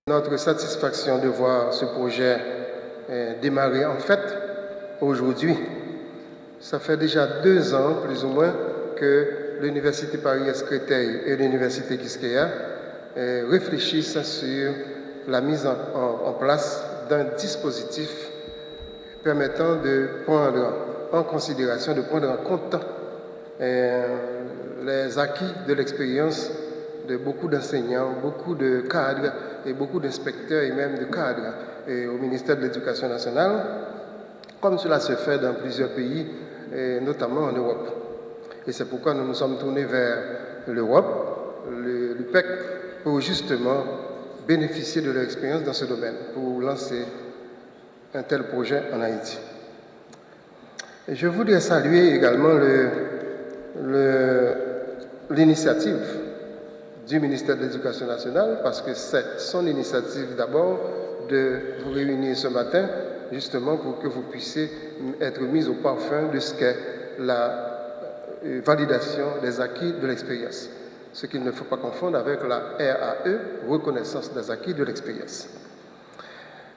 Notre satisfaction de voir ce projet démarrer en fait aujourd'hui. Ça fait déjà 2 ans, plus ou moins, que l'Université Paris-Est Créteil et l'Université Quisqueya réfléchissent sur la mise en place d'un dispositif permettant de prendre en considération, de prendre en compte les acquis de l'expérience de beaucoup d'enseignants, beaucoup de cadres et beaucoup d'inspecteurs et même de cadres au ministère de l'Éducation nationale, comme cela se fait dans plusieurs pays, notamment en Europe. Et c'est pourquoi nous nous sommes tournés vers l'Europe, l'UPEC, pour justement bénéficier de leur expérience dans ce domaine, pour lancer un tel projet en Haïti. Et je voudrais saluer également l'initiative du ministère de l'Éducation nationale, parce que c'est son initiative d'abord de vous réunir ce matin, justement pour que vous puissiez être mis au parfum de ce qu'est la validation des acquis de l'expérience. Ce qu'il ne faut pas confondre avec la RAE, reconnaissance des acquis de l'expérience.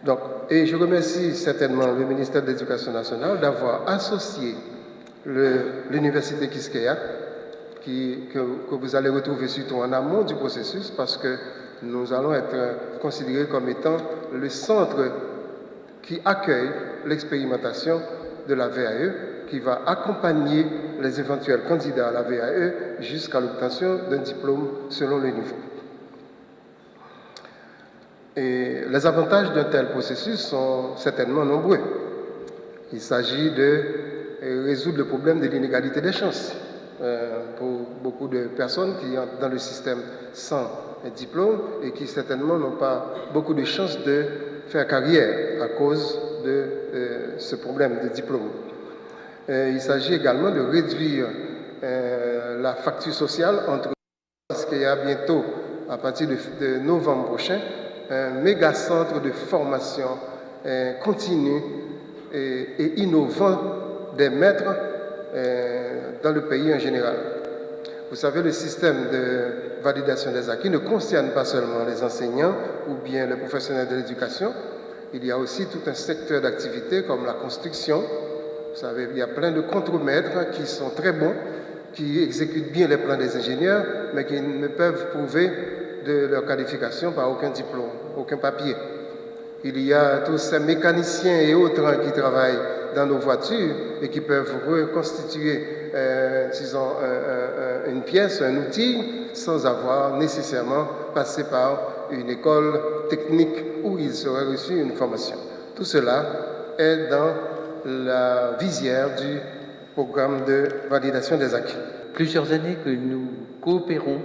Donc, et je remercie certainement le ministère de l'Éducation nationale d'avoir associé l'Université Quisqueya, que vous allez retrouver surtout en amont du processus, parce que nous allons être considérés comme étant le centre qui accueille l'expérimentation de la VAE, qui va accompagner les éventuels candidats à la VAE jusqu'à l'obtention d'un diplôme selon le niveau. Et les avantages d'un tel processus sont certainement nombreux. Il s'agit de résoudre le problème de l'inégalité des chances pour beaucoup de personnes qui entrent dans le système sans diplôme et qui certainement n'ont pas beaucoup de chances de faire carrière à cause de ce problème de diplôme. Il s'agit également de réduire la fracture sociale entre, parce qu'il y a bientôt, à partir de novembre prochain, un méga centre de formation continue et innovant des maîtres dans le pays en général. Vous savez, le système de validation des acquis ne concerne pas seulement les enseignants ou bien les professionnels de l'éducation. Il y a aussi tout un secteur d'activité comme la construction. Vous savez, il y a plein de contremaîtres qui sont très bons, qui exécutent bien les plans des ingénieurs, mais qui ne peuvent prouver de leur qualification par aucun diplôme, aucun papier. Il y a tous ces mécaniciens et autres qui travaillent dans nos voitures et qui peuvent reconstituer, disons, une pièce, un outil, sans avoir nécessairement passé par une école technique où ils auraient reçu une formation. Tout cela est dans la visière du programme de validation des acquis. Plusieurs années que nous coopérons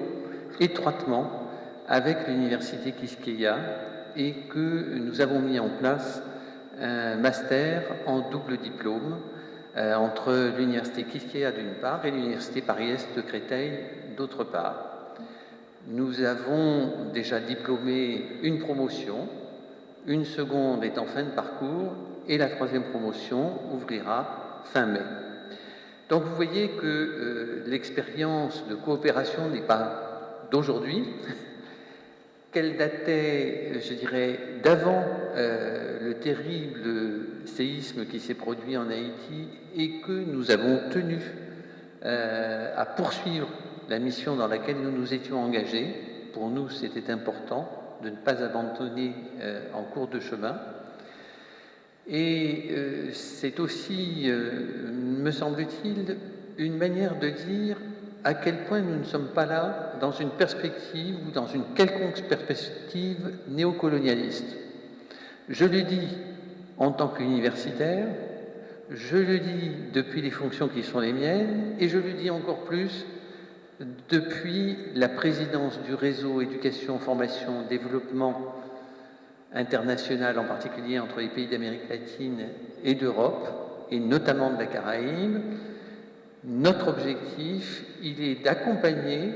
étroitement avec l'Université Quisqueya et que nous avons mis en place un master en double diplôme entre l'Université Quisqueya d'une part et l'Université Paris-Est de Créteil d'autre part. Nous avons déjà diplômé une promotion, une seconde est en fin de parcours et la troisième promotion ouvrira fin mai. Donc vous voyez que l'expérience de coopération n'est pas d'aujourd'hui, qu'elle datait, je dirais, d'avant le terrible séisme qui s'est produit en Haïti et que nous avons tenu à poursuivre la mission dans laquelle nous nous étions engagés. Pour nous, c'était important de ne pas abandonner en cours de chemin. Et c'est aussi, me semble-t-il, une manière de dire à quel point nous ne sommes pas là dans une perspective ou dans une quelconque perspective néocolonialiste. Je le dis en tant qu'universitaire, je le dis depuis les fonctions qui sont les miennes, et je le dis encore plus depuis la présidence du réseau éducation, formation, développement international, en particulier entre les pays d'Amérique latine et d'Europe, et notamment de la Caraïbe. Notre objectif, il est d'accompagner,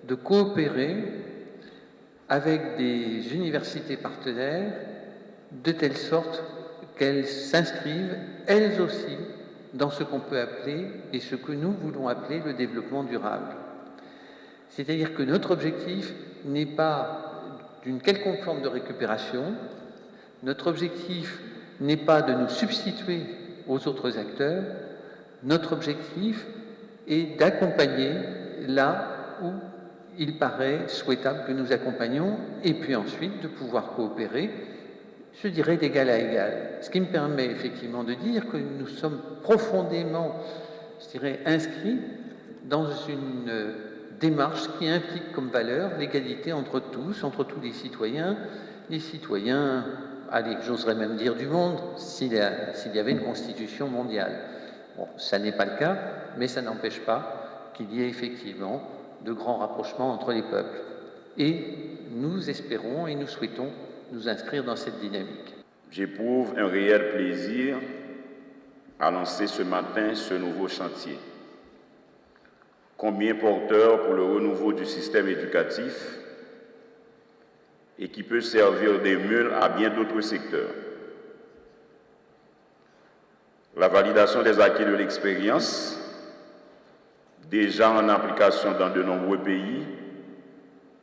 de coopérer avec des universités partenaires de telle sorte qu'elles s'inscrivent, elles aussi, dans ce qu'on peut appeler, et ce que nous voulons appeler, le développement durable. C'est-à-dire que notre objectif n'est pas d'une quelconque forme de récupération, notre objectif n'est pas de nous substituer aux autres acteurs, notre objectif est d'accompagner là où il paraît souhaitable que nous accompagnions, et puis ensuite de pouvoir coopérer, je dirais d'égal à égal. Ce qui me permet effectivement de dire que nous sommes profondément, je dirais, inscrits dans une démarche qui implique comme valeur l'égalité entre tous les citoyens, allez, j'oserais même dire du monde, s'il y avait une constitution mondiale. Bon, ça n'est pas le cas, mais ça n'empêche pas qu'il y ait effectivement de grands rapprochements entre les peuples. Et nous espérons et nous souhaitons nous inscrire dans cette dynamique. J'éprouve un réel plaisir à lancer ce matin ce nouveau chantier. Combien porteur pour le renouveau du système éducatif et qui peut servir d'émule à bien d'autres secteurs. La validation des acquis de l'expérience, déjà en application dans de nombreux pays,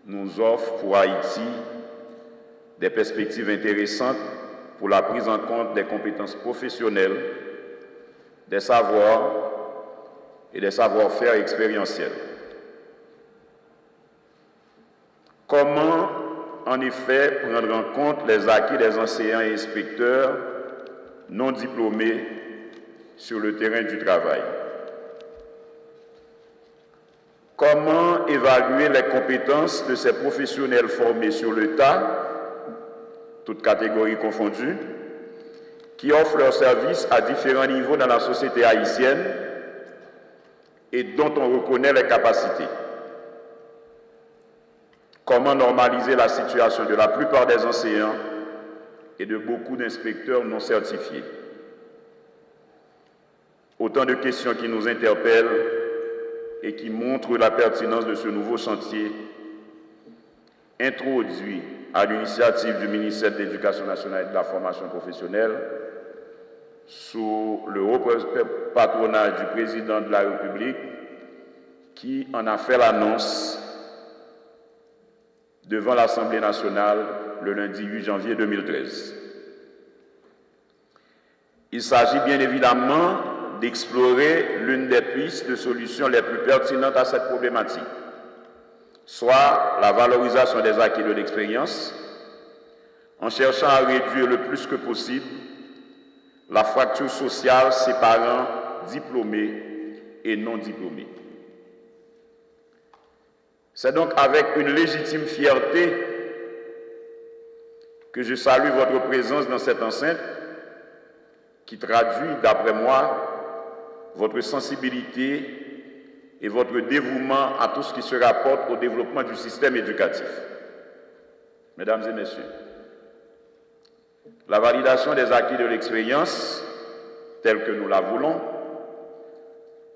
nous offre pour Haïti des perspectives intéressantes pour la prise en compte des compétences professionnelles, des savoirs et des savoir-faire expérientiels. Comment, en effet, prendre en compte les acquis des enseignants et inspecteurs non diplômés sur le terrain du travail? Comment évaluer les compétences de ces professionnels formés sur le tas, toutes catégories confondues, qui offrent leurs services à différents niveaux dans la société haïtienne et dont on reconnaît les capacités? Comment normaliser la situation de la plupart des enseignants et de beaucoup d'inspecteurs non certifiés? Autant de questions qui nous interpellent et qui montrent la pertinence de ce nouveau chantier introduit à l'initiative du ministère de l'Éducation nationale et de la formation professionnelle sous le haut patronage du président de la République qui en a fait l'annonce devant l'Assemblée nationale le lundi 8 janvier 2013. Il s'agit bien évidemment d'explorer l'une des pistes de solutions les plus pertinentes à cette problématique, soit la valorisation des acquis de l'expérience, en cherchant à réduire le plus que possible la fracture sociale séparant diplômés et non diplômés. C'est donc avec une légitime fierté que je salue votre présence dans cette enceinte qui traduit, d'après moi, votre sensibilité et votre dévouement à tout ce qui se rapporte au développement du système éducatif. Mesdames et messieurs, la validation des acquis de l'expérience, telle que nous la voulons,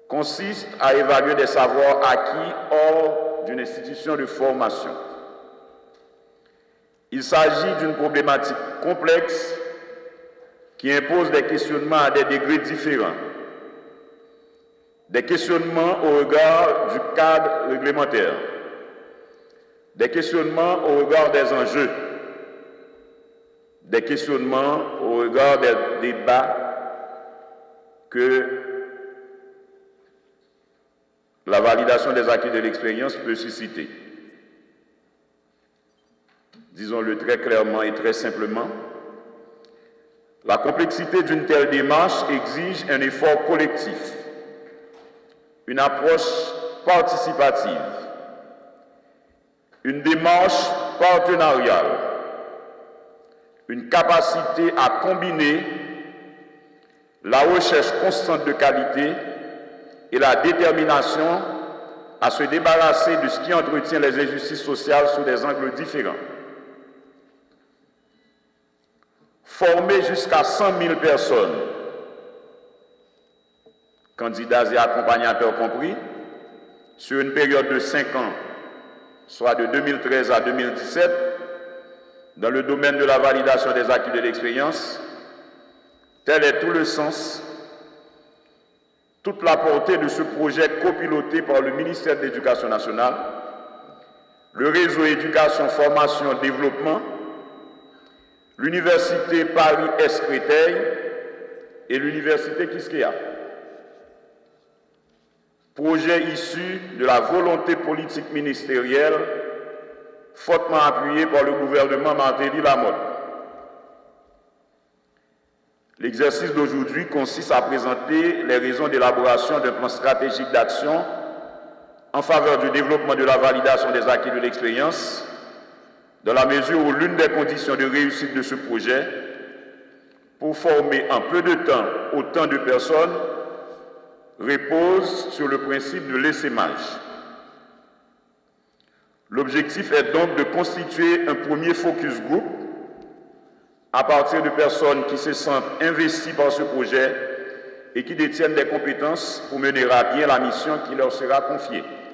consiste à évaluer des savoirs acquis hors d'une institution de formation. Il s'agit d'une problématique complexe qui impose des questionnements à des degrés différents. Des questionnements au regard du cadre réglementaire, des questionnements au regard des enjeux, des questionnements au regard des débats que la validation des acquis de l'expérience peut susciter. Disons-le très clairement et très simplement, la complexité d'une telle démarche exige un effort collectif, une approche participative, une démarche partenariale, une capacité à combiner la recherche constante de qualité et la détermination à se débarrasser de ce qui entretient les injustices sociales sous des angles différents. Former jusqu'à 100 000 personnes, candidats et accompagnateurs compris, sur une période de 5 ans, soit de 2013 à 2017, dans le domaine de la validation des acquis de l'expérience, Tel est tout le sens, toute la portée de ce projet copiloté par le ministère de l'Éducation nationale, le réseau éducation, formation, développement, l'université Paris-Est Créteil et l'université Quisqueya. Projet issu de la volonté politique ministérielle fortement appuyée par le gouvernement Martelly Lamotte. L'exercice d'aujourd'hui consiste à présenter les raisons d'élaboration d'un plan stratégique d'action en faveur du développement de la validation des acquis de l'expérience, dans la mesure où l'une des conditions de réussite de ce projet, pour former en peu de temps autant de personnes, repose sur le principe de l'essaimage. L'objectif est donc de constituer un premier focus group à partir de personnes qui se sentent investies par ce projet et qui détiennent des compétences pour mener à bien la mission qui leur sera confiée.